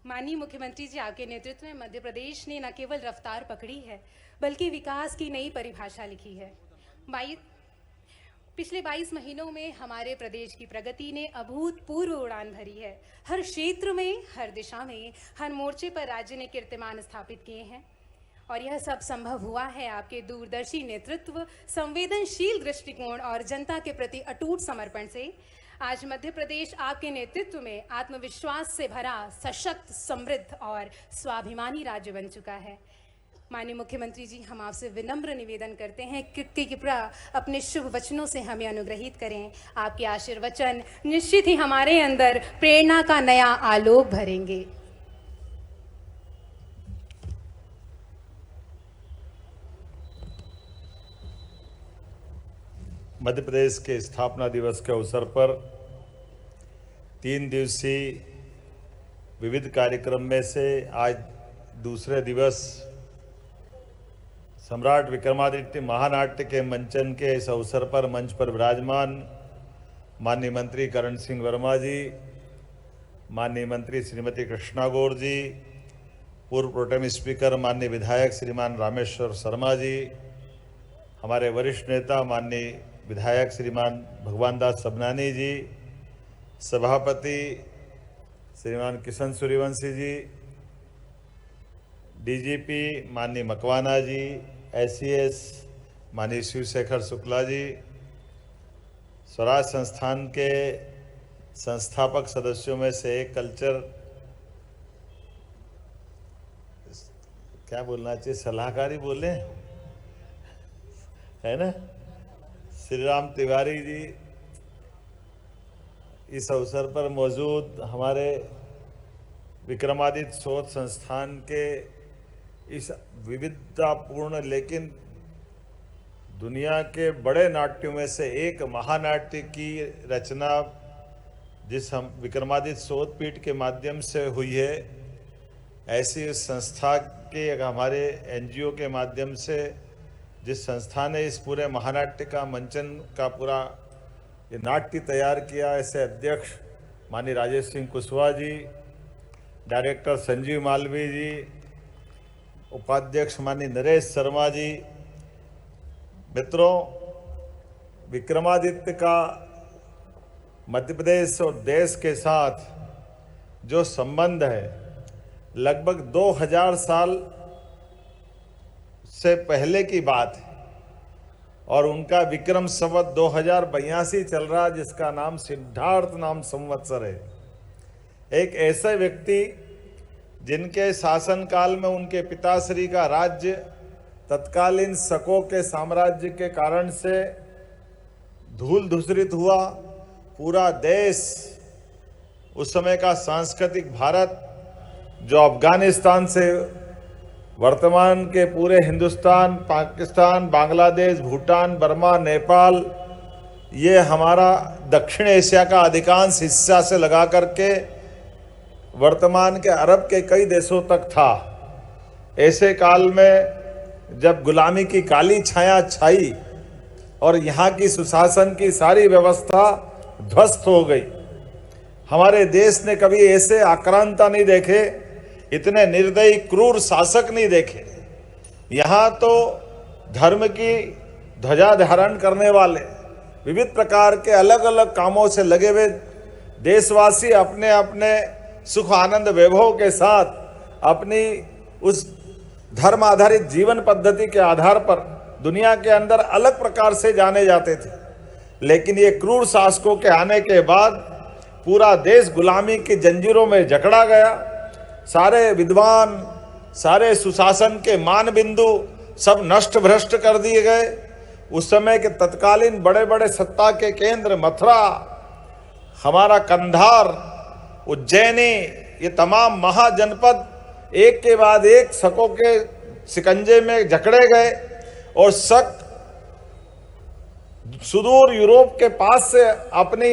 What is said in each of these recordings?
माननीय मुख्यमंत्री जी, आपके नेतृत्व में मध्य प्रदेश ने न केवल रफ्तार पकड़ी है बल्कि विकास की नई परिभाषा लिखी है। पिछले 22 महीनों में हमारे प्रदेश की प्रगति ने अभूतपूर्व उड़ान भरी है। हर क्षेत्र में, हर दिशा में, हर मोर्चे पर राज्य ने कीर्तिमान स्थापित किए हैं और यह सब संभव हुआ है आपके दूरदर्शी नेतृत्व, संवेदनशील दृष्टिकोण और जनता के प्रति अटूट समर्पण से। आज मध्य प्रदेश आपके नेतृत्व में आत्मविश्वास से भरा, सशक्त, समृद्ध और स्वाभिमानी राज्य बन चुका है। माननीय मुख्यमंत्री जी, हम आपसे विनम्र निवेदन करते हैं कि कृपया अपने शुभ वचनों से हमें अनुग्रहित करें। आपके आशीर्वचन निश्चित ही हमारे अंदर प्रेरणा का नया आलोक भरेंगे। मध्य प्रदेश के स्थापना दिवस के अवसर पर 3 दिवसीय विविध कार्यक्रम में से आज दूसरे दिवस सम्राट विक्रमादित्य महानाट्य के मंचन के इस अवसर पर मंच पर विराजमान माननीय मंत्री करण सिंह वर्मा जी, माननीय मंत्री श्रीमती कृष्णा गौर जी, पूर्व प्रोटेम स्पीकर माननीय विधायक श्रीमान रामेश्वर शर्मा जी, हमारे वरिष्ठ नेता माननीय विधायक श्रीमान भगवान दास सबनानी जी, सभापति श्रीमान किशन सूर्यवंशी जी, डीजीपी माननीय मकवाना जी, एसीएस माननीय शिवशेखर शुक्ला जी, स्वराज संस्थान के संस्थापक सदस्यों में से एक कल्चर क्या बोलना चाहिए, सलाहकारी बोले है ना, श्री राम तिवारी जी, इस अवसर पर मौजूद हमारे विक्रमादित्य शोध संस्थान के इस विविधतापूर्ण लेकिन दुनिया के बड़े नाट्यों में से एक महानाट्य की रचना जिस हम विक्रमादित्य शोध पीठ के माध्यम से हुई है, ऐसी इस संस्था के हमारे एनजीओ के माध्यम से जिस संस्था ने इस पूरे महानाट्य का मंचन का पूरा ये नाट्य तैयार किया, ऐसे अध्यक्ष माननीय राजेश सिंह कुशवाहा जी, डायरेक्टर संजीव मालवीय जी, उपाध्यक्ष माननीय नरेश शर्मा जी। मित्रों, विक्रमादित्य का मध्य प्रदेश और देश के साथ जो संबंध है, लगभग 2000 साल से पहले की बात है और उनका विक्रम संवत 2082 चल रहा, जिसका नाम सिद्धार्थ नाम संवत्सर है। एक ऐसे व्यक्ति जिनके शासनकाल में उनके पिताश्री का राज्य तत्कालीन शकों के साम्राज्य के कारण से धूल धूसरित हुआ। पूरा देश, उस समय का सांस्कृतिक भारत जो अफगानिस्तान से वर्तमान के पूरे हिंदुस्तान, पाकिस्तान, बांग्लादेश, भूटान, बर्मा, नेपाल, ये हमारा दक्षिण एशिया का अधिकांश हिस्सा से लगा करके वर्तमान के अरब के कई देशों तक था। ऐसे काल में जब गुलामी की काली छाया छाई और यहाँ की सुशासन की सारी व्यवस्था ध्वस्त हो गई, हमारे देश ने कभी ऐसे आक्रांता नहीं देखे, इतने निर्दयी क्रूर शासक नहीं देखे। यहाँ तो धर्म की ध्वजा धारण करने वाले, विविध प्रकार के अलग अलग कामों से लगे हुए देशवासी अपने अपने सुख आनंद वैभव के साथ अपनी उस धर्म आधारित जीवन पद्धति के आधार पर दुनिया के अंदर अलग प्रकार से जाने जाते थे। लेकिन ये क्रूर शासकों के आने के बाद पूरा देश गुलामी की जंजीरों में जकड़ा गया। सारे विद्वान, सारे सुशासन के मान बिंदु सब नष्ट भ्रष्ट कर दिए गए। उस समय के तत्कालीन बड़े बड़े सत्ता के केंद्र मथुरा, हमारा कंधार, उज्जैनी, ये तमाम महाजनपद एक के बाद एक शकों के शिकंजे में जकड़े गए और शक सुदूर यूरोप के पास से अपनी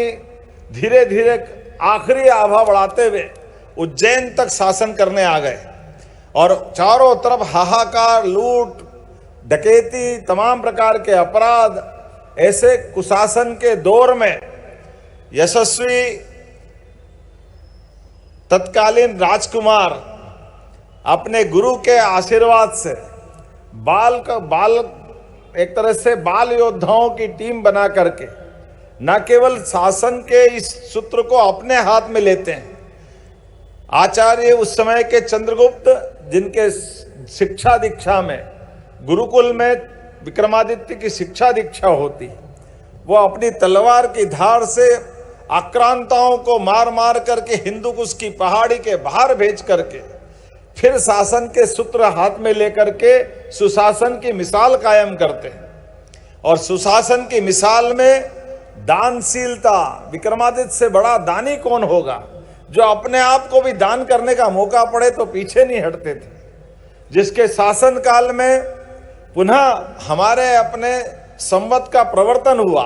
धीरे धीरे आखिरी आभा बढ़ाते हुए उज्जैन तक शासन करने आ गए और चारों तरफ हाहाकार, लूट, डकैती, तमाम प्रकार के अपराध। ऐसे कुशासन के दौर में यशस्वी तत्कालीन राजकुमार अपने गुरु के आशीर्वाद से एक तरह से बाल योद्धाओं की टीम बना करके न केवल शासन के इस सूत्र को अपने हाथ में लेते हैं। आचार्य उस समय के चंद्रगुप्त, जिनके शिक्षा दीक्षा में गुरुकुल में विक्रमादित्य की शिक्षा दीक्षा होती, वो अपनी तलवार की धार से आक्रांताओं को मार मार करके हिंदुकुश की पहाड़ी के बाहर भेज करके फिर शासन के सूत्र हाथ में लेकर के सुशासन की मिसाल कायम करते हैं। और सुशासन की मिसाल में दानशीलता, विक्रमादित्य से बड़ा दानी कौन होगा, जो अपने आप को भी दान करने का मौका पड़े तो पीछे नहीं हटते थे। जिसके शासन काल में पुनः हमारे अपने संवत का प्रवर्तन हुआ,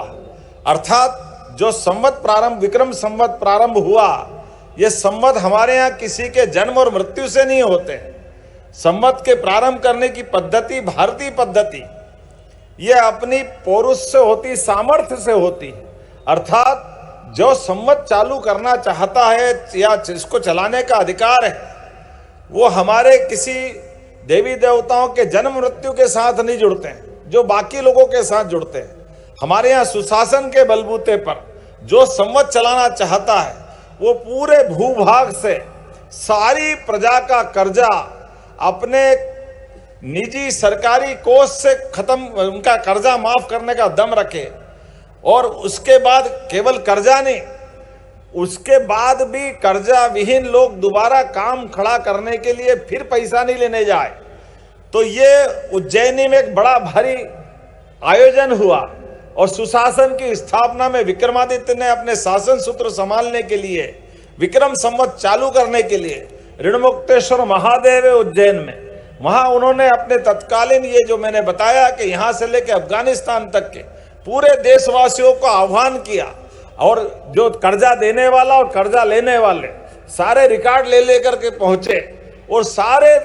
अर्थात जो संवत प्रारंभ, विक्रम संवत प्रारंभ हुआ, ये संवत हमारे यहाँ किसी के जन्म और मृत्यु से नहीं होते। संवत के प्रारंभ करने की पद्धति, भारतीय पद्धति, ये अपनी पौरुष से होती, सामर्थ्य से होती। अर्थात जो संवत चालू करना चाहता है या जिसको चलाने का अधिकार है, वो हमारे किसी देवी देवताओं के जन्म मृत्यु के साथ नहीं जुड़ते हैं, जो बाकी लोगों के साथ जुड़ते हैं। हमारे यहाँ सुशासन के बलबूते पर जो संवत चलाना चाहता है, वो पूरे भूभाग से सारी प्रजा का कर्जा अपने निजी सरकारी कोष से खत्म, उनका कर्जा माफ करने का दम रखे। और उसके बाद केवल कर्जा नहीं, उसके बाद भी कर्जा विहीन लोग दोबारा काम खड़ा करने के लिए फिर पैसा नहीं लेने जाए। तो ये उज्जैनी में एक बड़ा भारी आयोजन हुआ और सुशासन की स्थापना में विक्रमादित्य ने अपने शासन सूत्र संभालने के लिए, विक्रम संवत चालू करने के लिए ऋणमुक्तेश्वर महादेव उज्जैन में, वहां उन्होंने अपने तत्कालीन, ये जो मैंने बताया कि यहां से लेकर अफगानिस्तान तक के पूरे देशवासियों को आह्वान किया, और जो कर्जा देने वाला और कर्जा लेने वाले सारे रिकॉर्ड ले लेकर के पहुंचे और सारे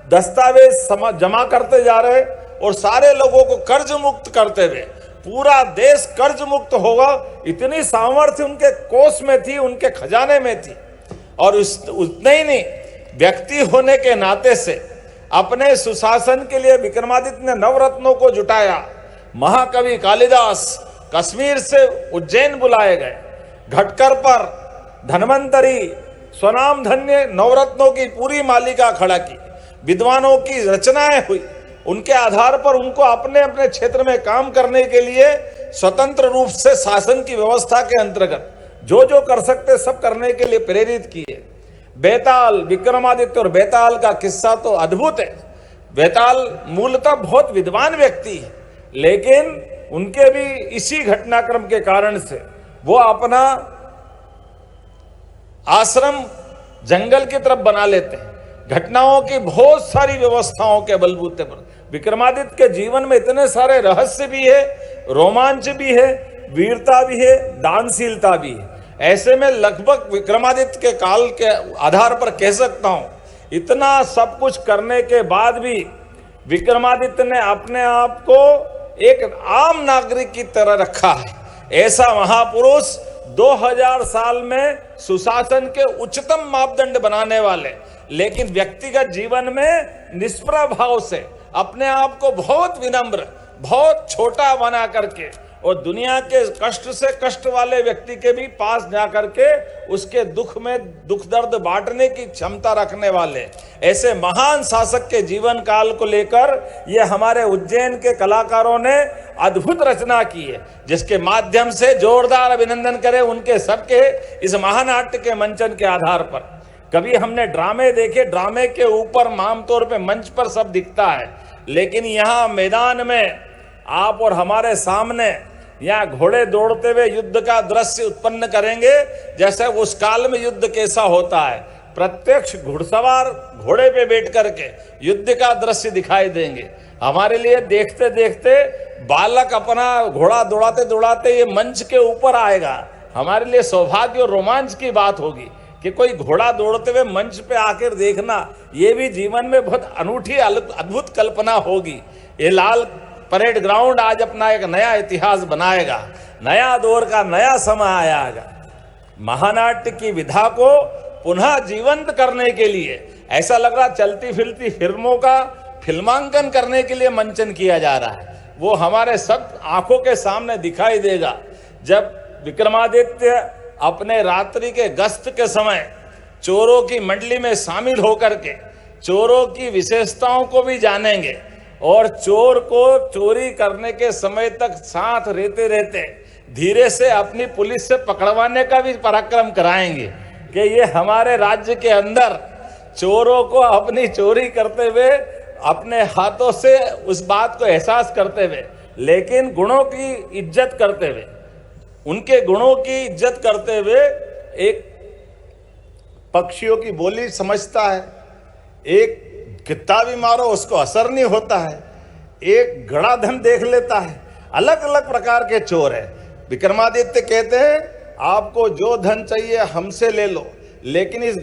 दस्तावेज जमा करते जा रहे और सारे लोगों को कर्ज मुक्त करते हुए पूरा देश कर्ज मुक्त होगा, इतनी सामर्थ्य उनके कोष में थी, उनके खजाने में थी। और उतने ही नहीं, व्यक्ति होने के नाते से अपने सुशासन के लिए विक्रमादित्य ने नवरत्नों को जुटाया। महाकवि कालिदास कश्मीर से उज्जैन बुलाए गए, घटकर पर धन्वंतरी स्वनाम धन्य नवरत्नों की पूरी मालिका खड़ा की, विद्वानों की रचनाएं हुई, उनके आधार पर उनको अपने अपने क्षेत्र में काम करने के लिए स्वतंत्र रूप से शासन की व्यवस्था के अंतर्गत जो जो कर सकते सब करने के लिए प्रेरित किए। बेताल, विक्रमादित्य और बेताल का किस्सा तो अद्भुत है। बेताल मूलतः बहुत विद्वान व्यक्ति है, लेकिन उनके भी इसी घटनाक्रम के कारण से वो अपना आश्रम जंगल की तरफ बना लेते हैं। घटनाओं की बहुत सारी व्यवस्थाओं के बलबूते पर विक्रमादित्य के जीवन में इतने सारे रहस्य भी है, रोमांच भी है, वीरता भी है, दानशीलता भी है। ऐसे में लगभग विक्रमादित्य के काल के आधार पर कह सकता हूं, इतना सब कुछ करने के बाद भी विक्रमादित्य ने अपने आप को एक आम नागरिक की तरह रखा है। ऐसा महापुरुष 2000 साल में सुशासन के उच्चतम मापदंड बनाने वाले, लेकिन व्यक्तिगत जीवन में निष्प्रभाव से अपने आप को बहुत विनम्र, बहुत छोटा बना करके और दुनिया के कष्ट से कष्ट वाले व्यक्ति के भी पास जा करके उसके दुख में दुख दर्द बांटने की क्षमता रखने वाले ऐसे महान शासक के जीवन काल को लेकर ये हमारे उज्जैन के कलाकारों ने अद्भुत रचना की है, जिसके माध्यम से जोरदार अभिनंदन करें उनके सबके इस महानाट्य के मंचन के आधार पर। कभी हमने ड्रामे देखे, ड्रामे के ऊपर आमतौर पे मंच पर सब दिखता है, लेकिन यहाँ मैदान में आप और हमारे सामने यहाँ घोड़े दौड़ते हुए युद्ध का दृश्य उत्पन्न करेंगे, जैसे उस काल में युद्ध कैसा होता है। प्रत्यक्ष घुड़सवार घोड़े पे बैठ करके युद्ध का दृश्य दिखाई देंगे। हमारे लिए देखते देखते बालक अपना घोड़ा दौड़ाते दौड़ाते ये मंच के ऊपर आएगा, हमारे लिए सौभाग्य और रोमांच की बात होगी कि कोई घोड़ा दौड़ते हुए मंच पे आकर देखना, ये भी जीवन में बहुत अनूठी अद्भुत कल्पना होगी। ये लाल परेड ग्राउंड आज अपना एक नया इतिहास बनाएगा, नया दौर का नया समय आएगा। महानाट्य की विधा को पुनः जीवंत करने के लिए, ऐसा लग रहा चलती फिरती फिल्मों का फिल्मांकन करने के लिए मंचन किया जा रहा है। वो हमारे सब आंखों के सामने दिखाई देगा जब विक्रमादित्य अपने रात्रि के गश्त के समय चोरों की मंडली में शामिल होकर के चोरों की विशेषताओं को भी जानेंगे और चोर को चोरी करने के समय तक साथ रहते रहते धीरे से अपनी पुलिस से पकड़वाने का भी पराक्रम कराएंगे कि ये हमारे राज्य के अंदर चोरों को अपनी चोरी करते हुए अपने हाथों से उस बात को एहसास करते हुए, लेकिन गुणों की इज्जत करते हुए, उनके गुणों की इज्जत करते हुए एक पक्षियों की बोली समझता है, एक कित्ता भी मारो उसको असर नहीं होता है, एक गड़ा धन देख लेता है। अलग अलग प्रकार के चोर है। विक्रमादित्य कहते हैं आपको जो धन चाहिए हमसे ले लो, लेकिन इस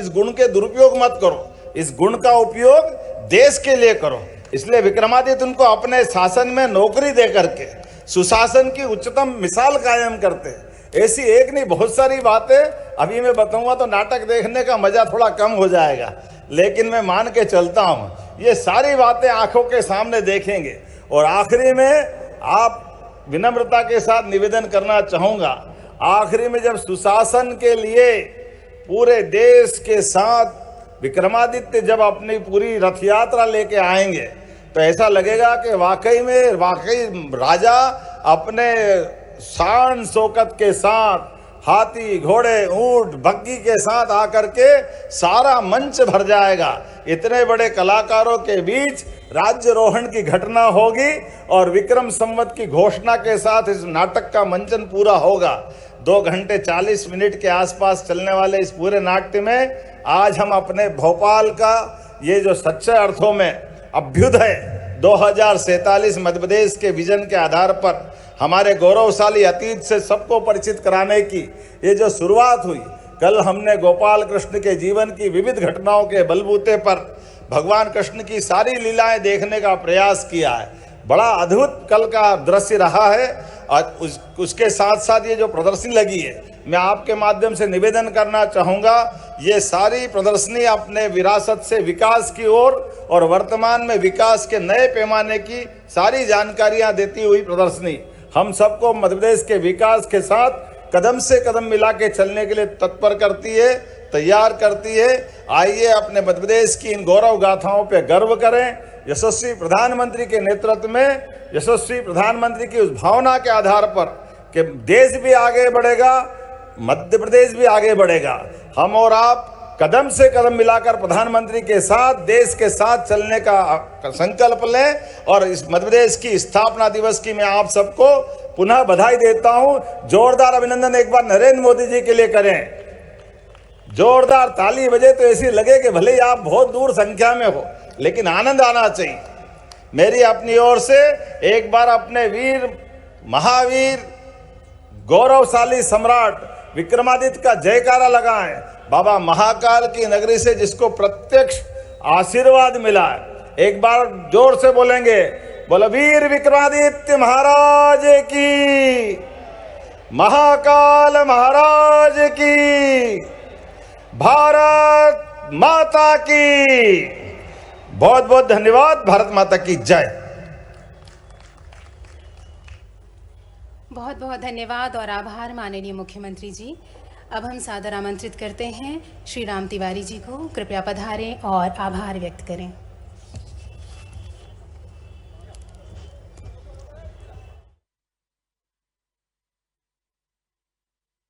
गुण के दुरुपयोग मत करो, इस गुण का उपयोग देश के लिए करो। इसलिए विक्रमादित्य उनको अपने शासन में नौकरी दे करके सुशासन की उच्चतम मिसाल कायम करते हैं। ऐसी एक नहीं बहुत सारी बातें अभी मैं बताऊंगा तो नाटक देखने का मजा थोड़ा कम हो जाएगा, लेकिन मैं मान के चलता हूं ये सारी बातें आंखों के सामने देखेंगे। और आखिरी में आप विनम्रता के साथ निवेदन करना चाहूंगा, आखिरी में जब सुशासन के लिए पूरे देश के साथ विक्रमादित्य जब अपनी पूरी रथ यात्रा लेके आएंगे तो ऐसा लगेगा कि वाकई राजा अपने शान शौकत के साथ हाथी घोड़े ऊंट बग्गी के साथ आकर के सारा मंच भर जाएगा। इतने बड़े कलाकारों के बीच राज्यरोहण की घटना होगी और विक्रम संवत की घोषणा के साथ इस नाटक का मंचन पूरा होगा। 2 घंटे 40 मिनट के आसपास चलने वाले इस पूरे नाट्य में आज हम अपने भोपाल का ये जो सच्चे अर्थों में अभ्युदय 2047 मध्य प्रदेश के विजन के आधार पर हमारे गौरवशाली अतीत से सबको परिचित कराने की ये जो शुरुआत हुई, कल हमने गोपाल कृष्ण के जीवन की विविध घटनाओं के बलबूते पर भगवान कृष्ण की सारी लीलाएं देखने का प्रयास किया है। बड़ा अद्भुत कल का दृश्य रहा है और उसके साथ साथ ये जो प्रदर्शनी लगी है, मैं आपके माध्यम से निवेदन करना चाहूँगा, ये सारी प्रदर्शनी अपने विरासत से विकास की ओर और वर्तमान में विकास के नए पैमाने की सारी जानकारियाँ देती हुई प्रदर्शनी हम सबको मध्य प्रदेश के विकास के साथ कदम से कदम मिला के चलने के लिए तत्पर करती है, तैयार करती है। आइए अपने मध्य प्रदेश की इन गौरव गाथाओं पे गर्व करें। यशस्वी प्रधानमंत्री के नेतृत्व में, यशस्वी प्रधानमंत्री की उस भावना के आधार पर कि देश भी आगे बढ़ेगा, मध्य प्रदेश भी आगे बढ़ेगा, हम और आप कदम से कदम मिलाकर प्रधानमंत्री के साथ देश के साथ चलने का संकल्प लें। और इस मध्य प्रदेश की स्थापना दिवस की मैं आप सबको पुनः बधाई देता हूं। जोरदार अभिनंदन एक बार नरेंद्र मोदी जी के लिए करें। जोरदार ताली बजे तो ऐसी लगे कि भले ही आप बहुत दूर संख्या में हो, लेकिन आनंद आना चाहिए। मेरी अपनी ओर से एक बार अपने वीर महावीर गौरवशाली सम्राट विक्रमादित्य का जयकारा लगाएं। बाबा महाकाल की नगरी से जिसको प्रत्यक्ष आशीर्वाद मिला है, एक बार जोर से बोलेंगे, बोलो वीर विक्रमादित्य महाराज की, महाकाल महाराज की, भारत माता की। बहुत बहुत धन्यवाद। भारत माता की जय। बहुत बहुत धन्यवाद और आभार माननीय मुख्यमंत्री जी। अब हम सादर आमंत्रित करते हैं श्री राम तिवारी जी को, कृपया पधारें और आभार व्यक्त करें।